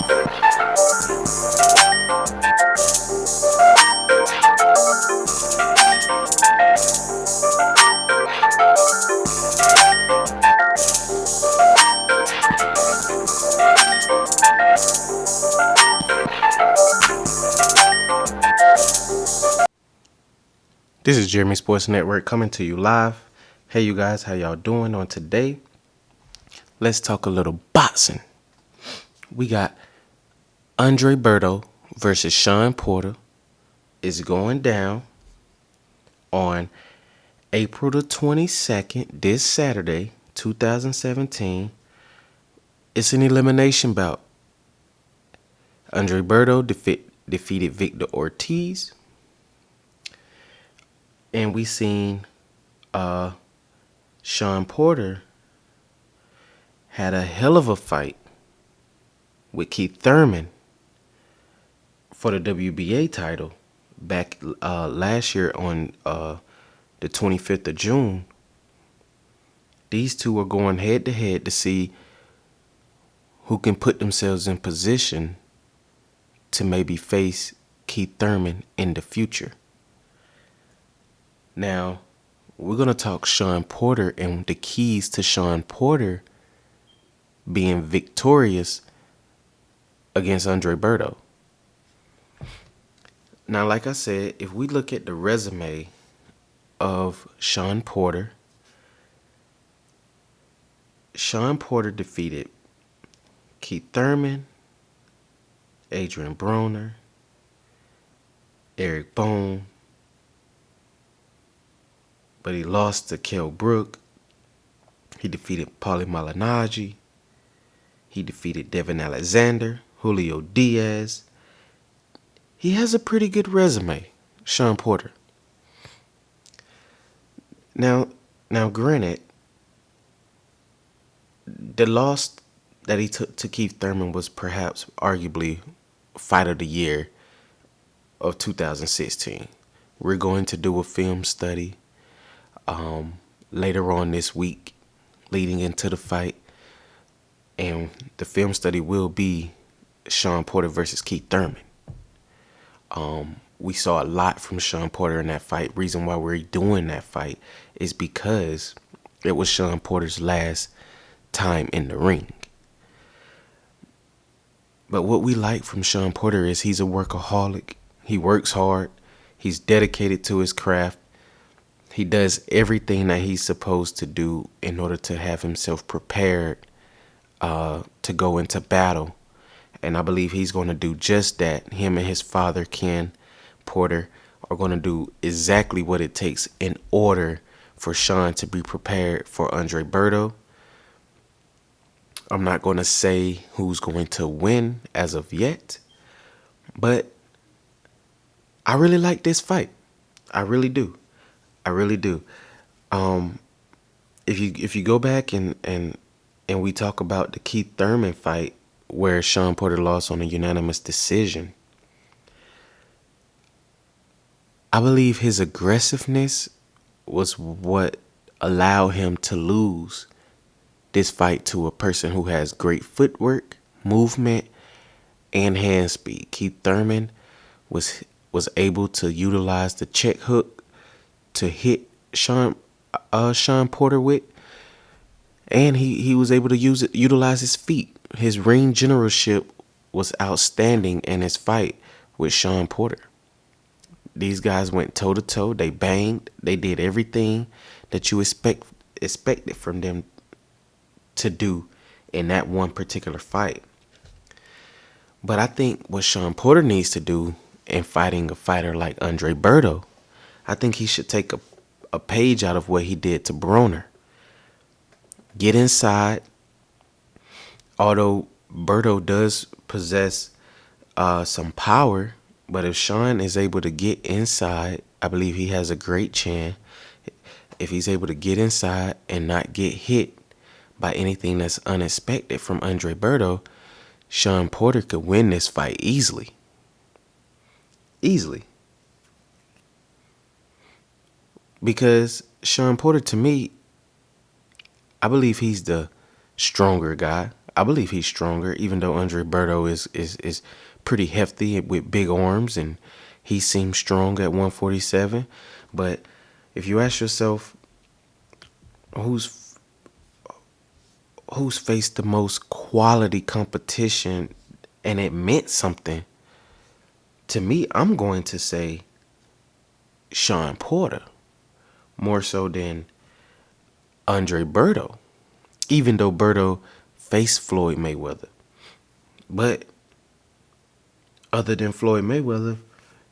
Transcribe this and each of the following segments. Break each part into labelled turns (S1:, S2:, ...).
S1: This is Jeremy Sports Network coming to you live. Hey, you guys, how y'all doing on today? Let's talk a little boxing. We got Andre Berto versus Shawn Porter. Is going down on April the 22nd, this Saturday, 2017. It's an elimination bout. Andre Berto defeated Victor Ortiz. And we seen Shawn Porter had a hell of a fight with Keith Thurman for the WBA title back last year on the 25th of June. These two are going head to head to see who can put themselves in position to maybe face Keith Thurman in the future. Now, we're going to talk Shawn Porter and the keys to Shawn Porter being victorious against Andre Berto. Now, like I said, if we look at the resume of Shawn Porter defeated Keith Thurman, Adrian Broner, Eric Bone, but he lost to Kell Brook. He defeated Paulie Malignaggi. He defeated Devin Alexander, Julio Diaz. He has a pretty good resume, Shawn Porter. Now, granted, the loss that he took to Keith Thurman was perhaps arguably Fight of the Year of 2016. We're going to do a film study later on this week leading into the fight. And the film study will be Shawn Porter versus Keith Thurman. We saw a lot from Shawn Porter in that fight. Reason why we're doing that fight is because it was Shawn Porter's last time in the ring. But what we like from Shawn Porter is he's a workaholic. He works hard. He's dedicated to his craft. He does everything that he's supposed to do in order to have himself prepared to go into battle. And I believe he's going to do just that. Him and his father, Ken Porter, are going to do exactly what it takes in order for Shawn to be prepared for Andre Berto. I'm not going to say who's going to win as of yet, but I really like this fight. I really do. If you go back and we talk about the Keith Thurman fight where Shawn Porter lost on a unanimous decision, I believe his aggressiveness was what allowed him to lose this fight to a person who has great footwork, movement, and hand speed. Keith Thurman was able to utilize the check hook to hit Shawn Porter with, and he was able to utilize his feet. His ring generalship was outstanding in his fight with Shawn Porter. These guys went toe to toe. They banged. They did everything that you expected from them to do in that one particular fight. But I think what Shawn Porter needs to do in fighting a fighter like Andre Berto, I think he should take a page out of what he did to Broner. Get inside. Although Berto does possess some power, but if Shawn is able to get inside, I believe he has a great chance. If he's able to get inside and not get hit by anything that's unexpected from Andre Berto, Shawn Porter could win this fight easily. Because Shawn Porter, to me, I believe he's the stronger guy. I believe he's stronger, even though Andre Berto is pretty hefty with big arms, and he seems strong at 147. But if you ask yourself who's who's faced the most quality competition and it meant something, to me, I'm going to say Shawn Porter more so than Andre Berto, even though Berto faced Floyd Mayweather. But other than Floyd Mayweather,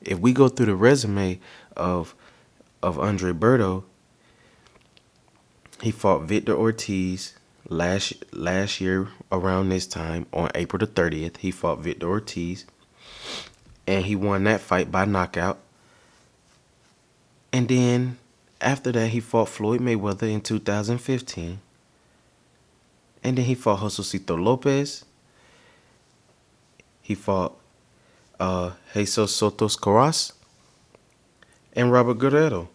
S1: if we go through the resume of Andre Berto, he fought Victor Ortiz last year around this time on April the 30th. He fought Victor Ortiz, and he won that fight by knockout. And then after that, he fought Floyd Mayweather in 2015. And then he fought Josecito Lopez. He fought Jesus Sotos Carras and Robert Guerrero.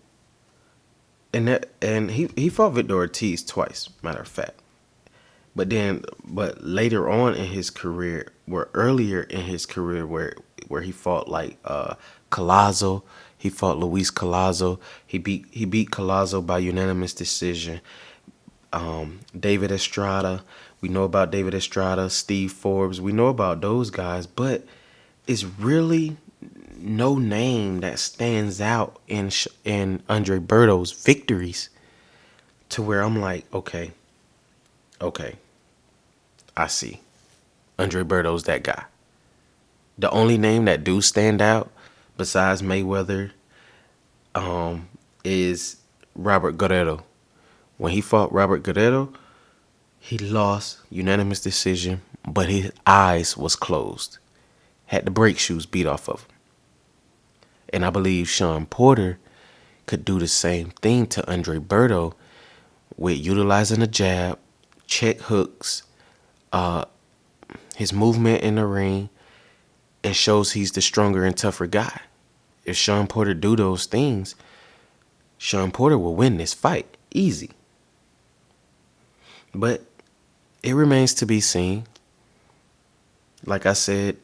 S1: And he fought Victor Ortiz twice, matter of fact. But later on in his career, earlier in his career where he fought like Collazo, he fought Luis Collazo. He beat Collazo by unanimous decision. David Estrada, we know about David Estrada, Steve Forbes, we know about those guys, but it's really no name that stands out in Andre Berto's victories to where I'm like, okay, I see. Andre Berto's that guy. The only name that do stand out besides Mayweather is Robert Guerrero. When he fought Robert Guerrero, he lost unanimous decision, but his eyes was closed. Had the brake shoes beat off of him. And I believe Shawn Porter could do the same thing to Andre Berto with utilizing a jab, check hooks, his movement in the ring, and shows he's the stronger and tougher guy. If Shawn Porter do those things, Shawn Porter will win this fight easy. But it remains to be seen. Like I said,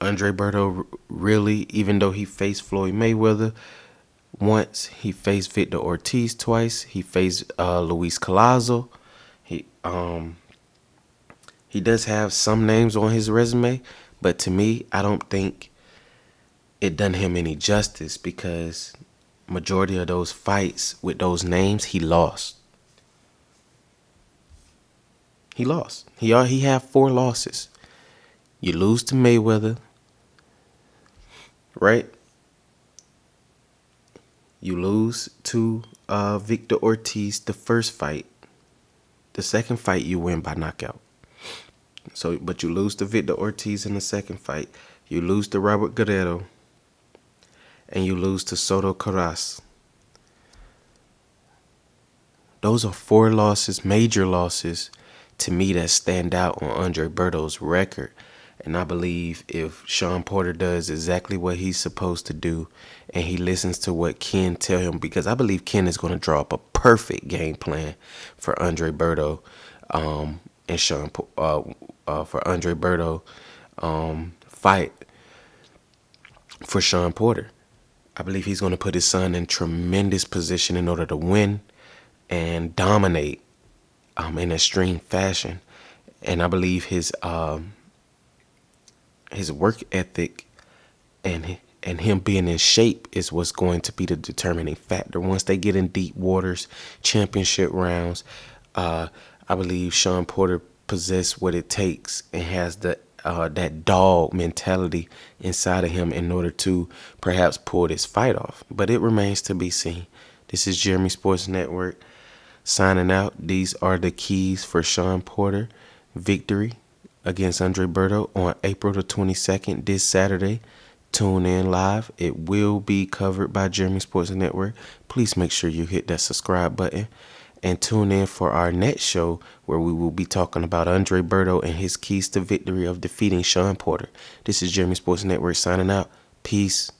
S1: Andre Berto really, even though he faced Floyd Mayweather once, he faced Victor Ortiz twice, he faced Luis Collazo. He does have some names on his resume, but to me, I don't think it done him any justice because majority of those fights with those names, he lost. He lost. He had 4 losses. You lose to Mayweather, right? You lose to Victor Ortiz the first fight. The second fight you win by knockout. But you lose to Victor Ortiz in the second fight. You lose to Robert Guerrero. And you lose to Soto Carras. Those are 4 losses, major losses, to me that stand out on Andre Berto's record. And I believe if Shawn Porter does exactly what he's supposed to do and he listens to what Ken tell him, because I believe Ken is going to draw up a perfect game plan for Andre Berto and for Andre Berto fight for Shawn Porter. I believe he's going to put his son in tremendous position in order to win and dominate in extreme fashion. And I believe his work ethic and him being in shape is what's going to be the determining factor. Once they get in deep waters, championship rounds, I believe Shawn Porter possesses what it takes and has that dog mentality inside of him in order to perhaps pull this fight off. But it remains to be seen. This is Jeremy Sports Network signing out. These are the keys for Shawn Porter victory against Andre Berto on April the 22nd, this Saturday. Tune in live. It will be covered by Jeremy Sports Network. Please make sure you hit that subscribe button and tune in for our next show where we will be talking about Andre Berto and his keys to victory of defeating Shawn Porter. This is Jeremy Sports Network signing out. Peace.